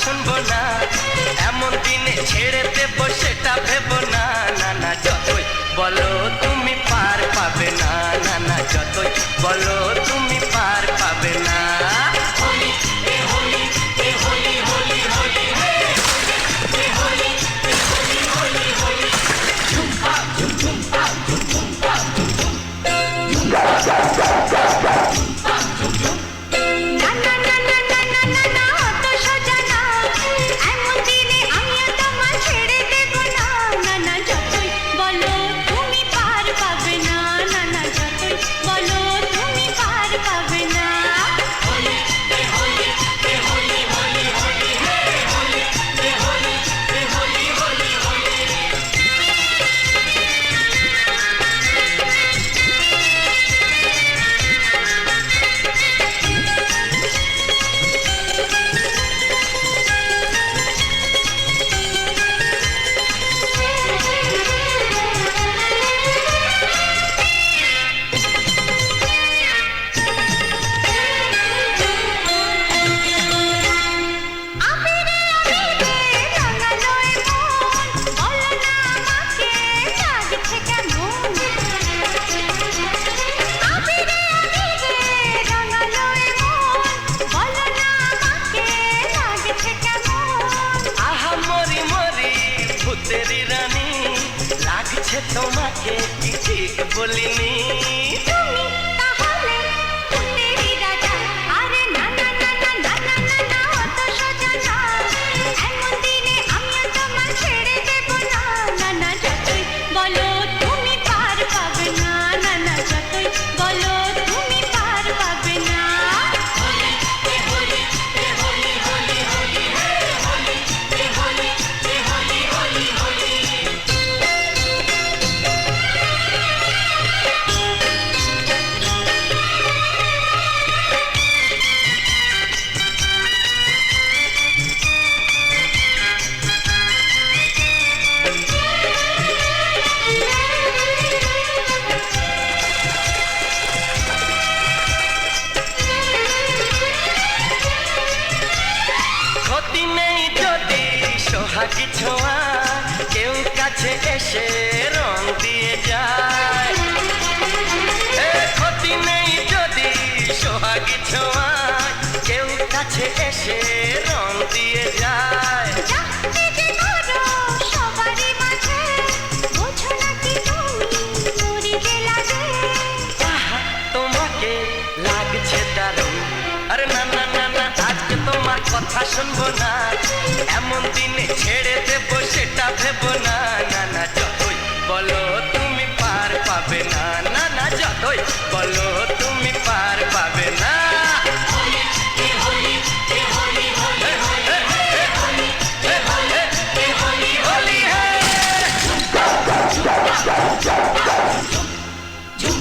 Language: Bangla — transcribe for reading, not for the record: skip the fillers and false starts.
শুনবো না, এমন দিনে ছেড়ে দেবো সেটা ভেবো না। না না যতই বলো তুমি পার পাবে না, না না যতই বলো তুমি পার পাবে না। তোমাকে কি ঠিক বলিনি? তুমি তাহলে ফুলেরই রাজা। আরে না না না না না না না না অত সোজা না, এমন দিনে আমিও তোমার ছেড়ে দেব না। না না যতই বলো তুমি পার পাবে না, না না যতই বলো তুমি পার পাবে না। ক্ষতি নেই যদি সোহাগী ছোঁয়া কেউ কাছে এসে রং দিয়ে যায়। ক্ষতি নেই যদি সোহাগী ছোঁয়া কেউ কাছে এসে রং দিয়ে যায়। তোমাকে লাগছে দারুণ, আরে না না না না আজকে তোমার কথা শুনবো না, এমন দিনে ছেড়ে দেবো সেটা ভেবো না।